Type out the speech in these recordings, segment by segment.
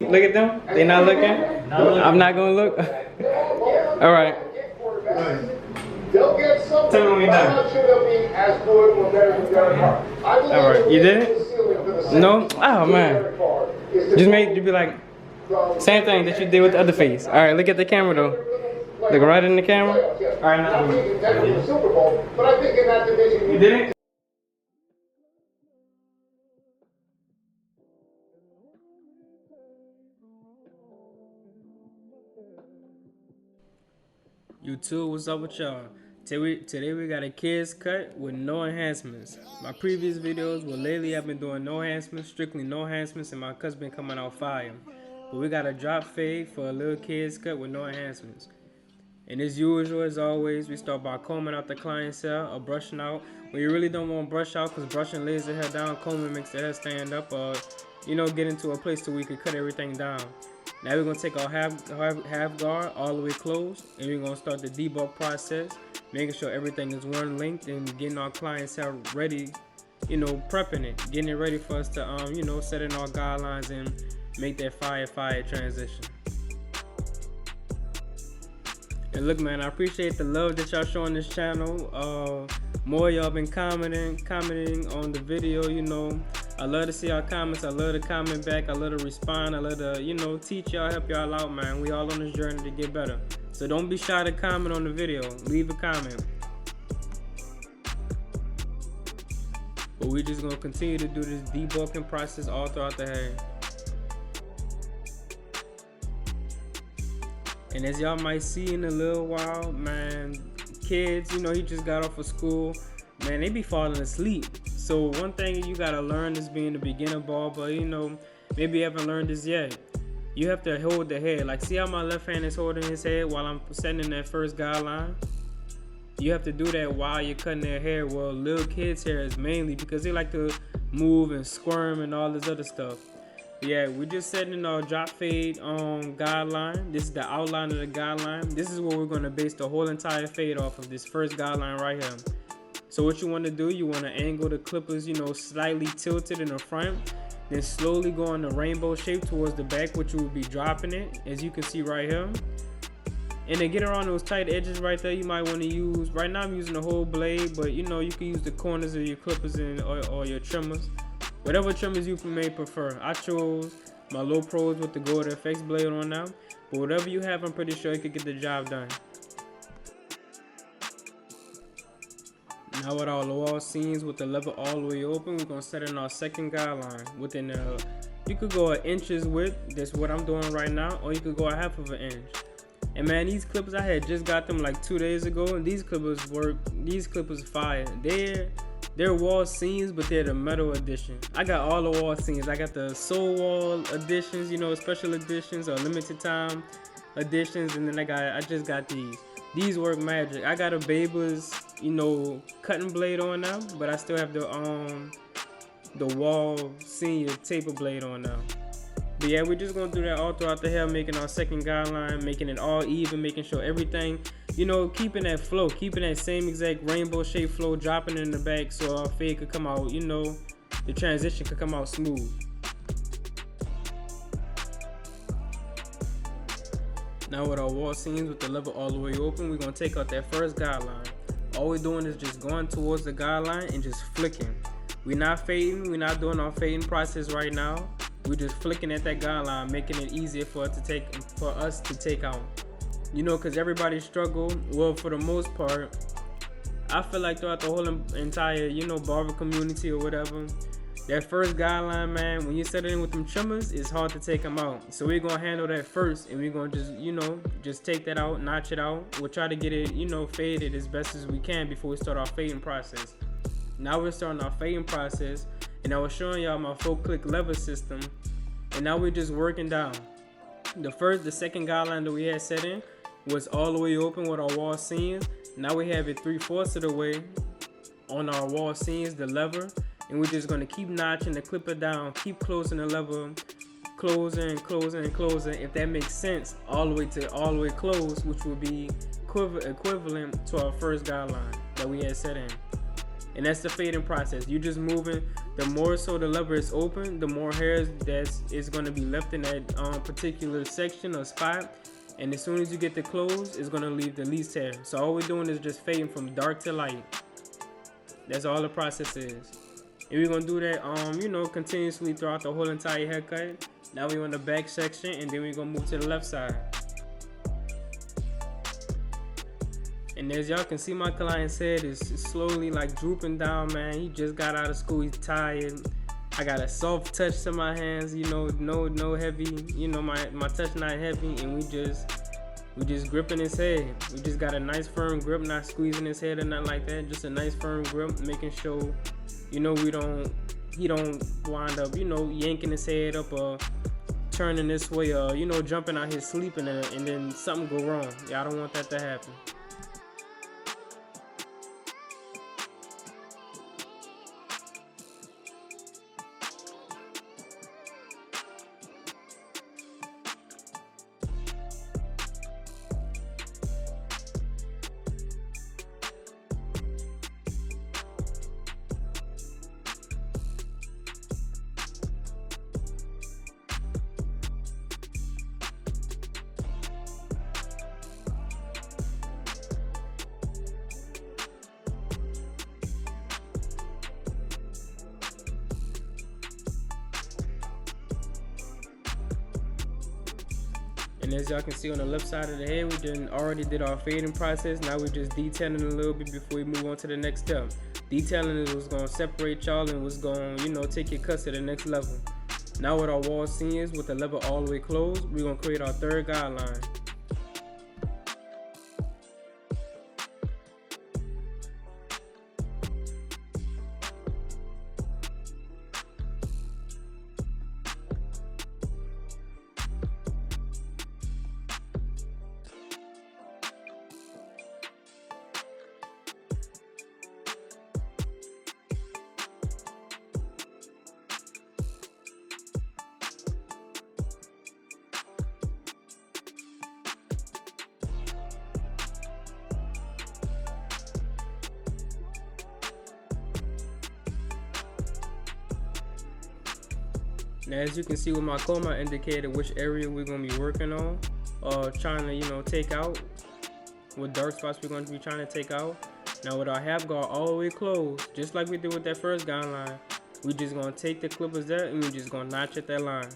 Look at them. They not looking? I'm not gonna look. All right. They'll get something. Tell me when you're done. I'm not sure they'll be as good or better than Derek Carr. All right. You did it? No? Oh man. Just made you be like same thing that you did with the other face. All right. Look at the camera though. Look right in the camera. All right. Now. Super Bowl, but I think in that division You did it? YouTube, what's up with y'all? Today we got a kids cut with no enhancements. My previous videos, well lately I've been doing no enhancements, strictly no enhancements, and my cut's been coming out fire. But we got a drop fade for a little kids cut with no enhancements. And as usual, as always, we start by combing out the client's hair or brushing out. When you really don't want to brush out, because brushing lays the hair down, combing makes the hair stand up, or get into a place where we can cut everything down. Now we're going to take our half guard all the way closed, and we're going to start the debug process, making sure everything is one length and getting our client's hair ready, prepping it, getting it ready for us to, set in our guidelines and make that fire transition. And look, man, I appreciate the love that y'all showing this channel. More y'all been commenting on the video, I love to see our comments. I love to comment back. I love to respond. I love to, teach y'all, help y'all out, man. We all on this journey to get better. So don't be shy to comment on the video. Leave a comment. But we're just gonna continue to do this debugging process all throughout the hair. And as y'all might see in a little while, man, kids, he just got off of school, man, they be falling asleep. So one thing you gotta learn is being a beginner barber, maybe you haven't learned this yet. You have to hold the head. Like, see how my left hand is holding his head while I'm setting in that first guideline? You have to do that while you're cutting their hair. Well, little kids' hair is mainly because they like to move and squirm and all this other stuff. Yeah, we're just setting our drop fade guideline. This is the outline of the guideline. This is what we're gonna base the whole entire fade off of, this first guideline right here. So what you want to do, you want to angle the clippers, slightly tilted in the front, then slowly go in the rainbow shape towards the back, which you will be dropping it, as you can see right here. And to get around those tight edges right there, you might want to use, right now I'm using the whole blade, but you can use the corners of your clippers or your trimmers. Whatever trimmers you may prefer. I chose my Low Pros with the Gold FX blade on now, but whatever you have, I'm pretty sure you could get the job done. Now with our lower seams with the lever all the way open, we're gonna set in our second guideline within you could go an inch's width. That's what I'm doing right now, or you could go a half of an inch. And man, these clippers, I had just got them like 2 days ago, and these clippers work. These clippers fire. They're wall seams, but they're the metal edition. I got all the wall seams. I got the soul wall editions, special editions or limited time editions, and then I just got these. These work magic. I got a Baber's, cutting blade on now, but I still have the wall senior taper blade on now. But yeah, we're just gonna do that all throughout the hair, making our second guideline, making it all even, making sure everything, keeping that flow, keeping that same exact rainbow shape flow, dropping it in the back so our fade could come out, the transition could come out smooth. Now with our wall seams with the lever all the way open, we're gonna take out that first guideline. All we're doing is just going towards the guideline and just flicking. We're not fading, we're not doing our fading process right now. We're just flicking at that guideline, making it easier for us to take out. Because everybody struggle. Well, for the most part, I feel like throughout the whole entire, barber community or whatever, that first guideline, man, when you set it in with them trimmers, it's hard to take them out. So we're gonna handle that first, and we're gonna just, just take that out, notch it out. We'll try to get it, faded as best as we can before we start our fading process. Now we're starting our fading process, and I was showing y'all my 4-click lever system, and now we're just working down. The second guideline that we had set in was all the way open with our wall seams. Now we have it 3/4 of the way on our wall seams, the lever, and we're just gonna keep notching the clipper down, keep closing the lever, closing and closing and closing, if that makes sense, all the way closed, which would be equivalent to our first guideline that we had set in. And that's the fading process. You're just moving the more so the lever is open, the more hairs that is going to be left in that particular section or spot. And as soon as you get to close, it's going to leave the least hair. So all we're doing is just fading from dark to light. That's all the process is. And we're going to do that, continuously throughout the whole entire haircut. Now we're on the back section, and then we're going to move to the left side. And as y'all can see, my client's head is slowly like drooping down, man. He just got out of school, he's tired. I got a soft touch to my hands, no heavy, my touch not heavy, and we just gripping his head. We just got a nice firm grip, not squeezing his head or nothing like that. Just a nice firm grip, making sure, he don't wind up, yanking his head up or turning this way or, jumping out his sleep and then something go wrong. Yeah, I don't want that to happen. And as y'all can see on the left side of the head, we already did our fading process. Now we're just detailing a little bit before we move on to the next step. Detailing is what's gonna separate y'all and what's gonna, take your cuts to the next level. Now with our wall seams, with the lever all the way closed, we're gonna create our third guideline. Now as you can see with my comb, I indicated which area we're going to be working on, trying to, take out, what dark spots we're going to be trying to take out. Now with our half guard all the way closed, just like we did with that first guideline, we just going to take the clippers there and we're just going to notch at that line.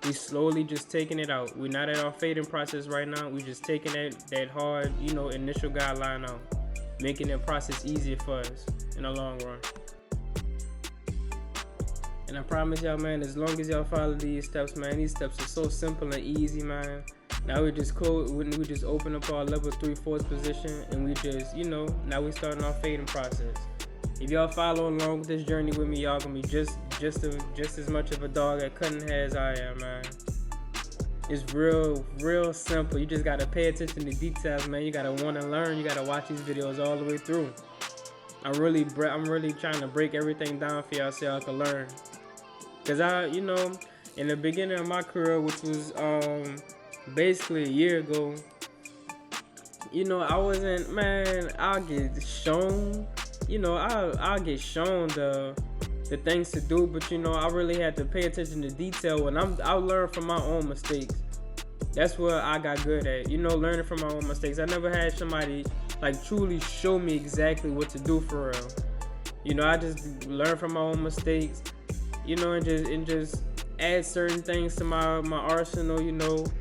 We slowly just taking it out. We're not at our fading process right now. We're just taking that hard, initial guideline out, making that process easier for us in the long run. And I promise y'all, man, as long as y'all follow these steps, man, these steps are so simple and easy, man. Now we just close, we just open up our level 3/4 position, and we just, now we starting our fading process. If y'all follow along with this journey with me, y'all gonna be just as much of a dog at cutting hair as I am, man. It's real simple. You just gotta pay attention to details, man. You gotta want to learn. You gotta watch these videos all the way through. I'm really trying to break everything down for y'all so y'all can learn. Cause in the beginning of my career, which was basically a year ago, I wasn't, man. I'll get shown, I'll get shown the things to do, but I really had to pay attention to detail, and I learned from my own mistakes. That's what I got good at, learning from my own mistakes. I never had somebody like truly show me exactly what to do for real. I just learned from my own mistakes, and just add certain things to my arsenal,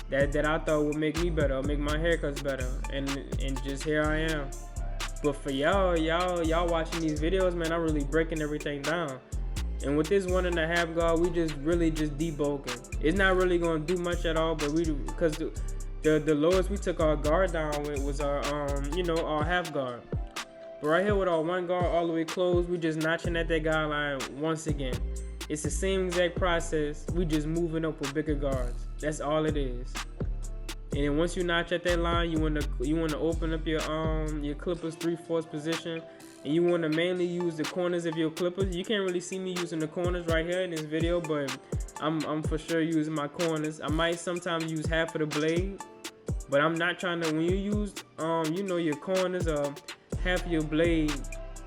that I thought would make me better, or make my haircuts better, and just here I am. But for y'all watching these videos, man, I'm really breaking everything down. And with this 1.5 guard, we just debulking. It's not really gonna do much at all, but because the lowest we took our guard down with was our our half guard. But right here with our 1 guard all the way closed, we just notching at that guideline once again. It's the same exact process. We just moving up with bigger guards. That's all it is. And then once you notch at that line, you want to open up your clippers 3/4 position, and you want to mainly use the corners of your clippers. You can't really see me using the corners right here in this video, but I'm for sure using my corners. I might sometimes use half of the blade, but I'm not trying to. When you use your corners or half of your blade,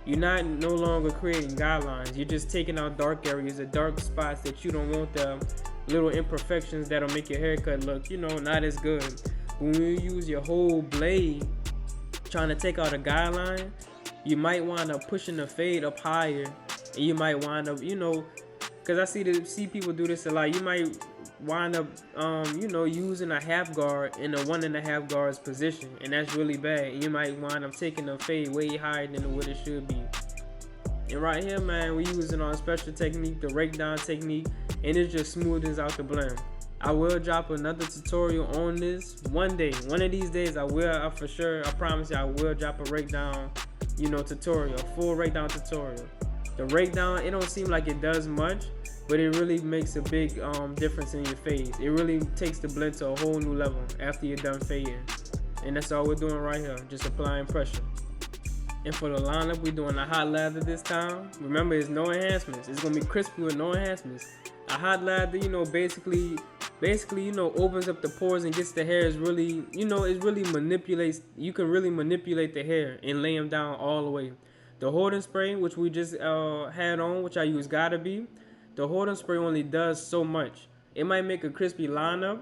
You're not no longer creating guidelines. You're just taking out dark areas, the dark spots that you don't want, the little imperfections that'll make your haircut look, not as good. When you use your whole blade trying to take out a guideline, you might wind up pushing the fade up higher, and you might wind up, because I see people do this a lot. You might wind up, using a half guard in a 1.5 guards position, and that's really bad. And you might wind up taking the fade way higher than what it should be. And right here, man, we're using our special technique, the rake down technique, and it just smoothens out the blend. I will drop another tutorial on this one day. One of these days, for sure, I promise you, I will drop a rake down, tutorial, a full rake down tutorial. The rake down, it don't seem like it does much, but it really makes a big difference in your fades. It really takes the blend to a whole new level after you're done fading. And that's all we're doing right here, just applying pressure. And for the lineup, we're doing a hot lather this time. Remember, it's no enhancements. It's gonna be crispy with no enhancements. A hot lather, basically, opens up the pores and gets the hairs really, it really manipulates. You can really manipulate the hair and lay them down all the way. The holding spray, which we just had on, which I use Gotta Be, the holding spray only does so much. It might make a crispy lineup,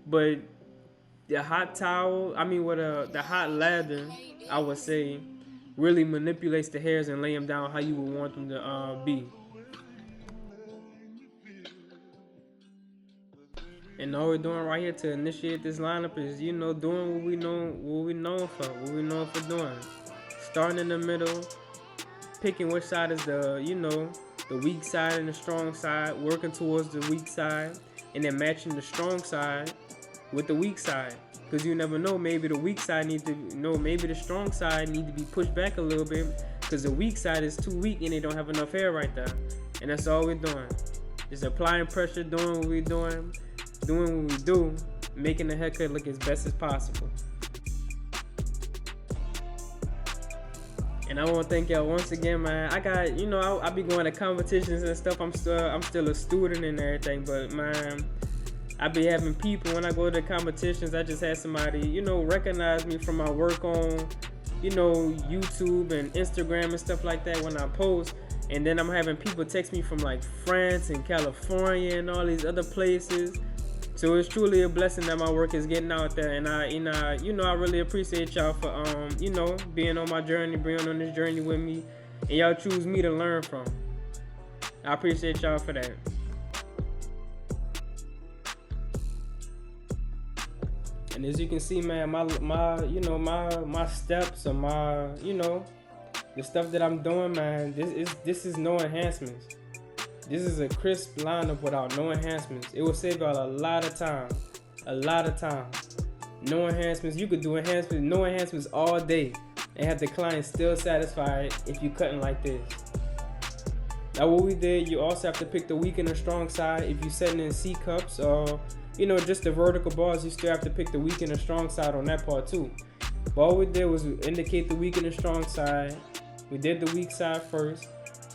but the hot towel, the hot lather, I would say, really manipulates the hairs and lay them down how you would want them to be. And all we're doing right here to initiate this lineup is, doing what we known for doing. Starting in the middle, picking which side is the weak side and the strong side, working towards the weak side, and then matching the strong side with the weak side. Because you never know, maybe the weak side maybe the strong side need to be pushed back a little bit, because the weak side is too weak and they don't have enough hair right there. And that's all we're doing. Just applying pressure, doing what we do, making the haircut look as best as possible. And I want to thank y'all once again, man. I got, I be going to competitions and stuff. I'm still a student and everything, but man, I be having people when I go to competitions. I just had somebody, recognize me from my work on, YouTube and Instagram and stuff like that when I post. And then I'm having people text me from like France and California and all these other places. So it's truly a blessing that my work is getting out there, and I really appreciate y'all for being on my journey, being on this journey with me, and y'all choose me to learn from. I appreciate y'all for that. And as you can see, man, my steps or the stuff that I'm doing, man, this is no enhancements. This is a crisp lineup without no enhancements. It will save y'all a lot of time. No enhancements. You could do no enhancements all day and have the client still satisfied if you cutting like this. Now what we did, you also have to pick the weak and the strong side. If you're setting in C cups or just the vertical bars, you still have to pick the weak and the strong side on that part too. But all we did was indicate the weak and the strong side. We did the weak side first,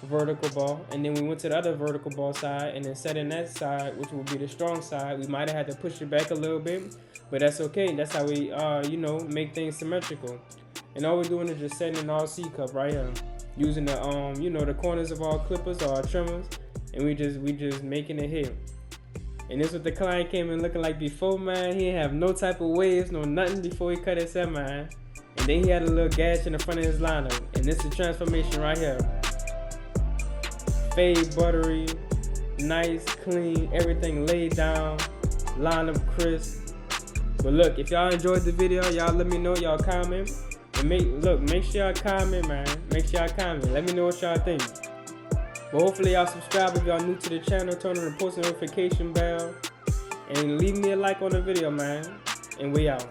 vertical ball, and then we went to the other vertical ball side and then set in that side, which will be the strong side. We might have had to push it back a little bit, but that's okay. That's how we make things symmetrical. And all we're doing is just setting in our C cup right here, using the the corners of our clippers or our trimmers, and we just making it hit. And this is what the client came in looking like before, man. He didn't have no type of waves, no nothing before he cut his hair, man. And then he had a little gash in the front of his lineup, and this is the transformation right here. Fade buttery, nice, clean, everything laid down, lineup crisp. But look, if y'all enjoyed the video, y'all let me know, y'all comment. And make sure y'all comment, man. Make sure y'all comment. Let me know what y'all think. But hopefully y'all subscribe if y'all new to the channel, turn on the post notification bell, and leave me a like on the video, man. And we out.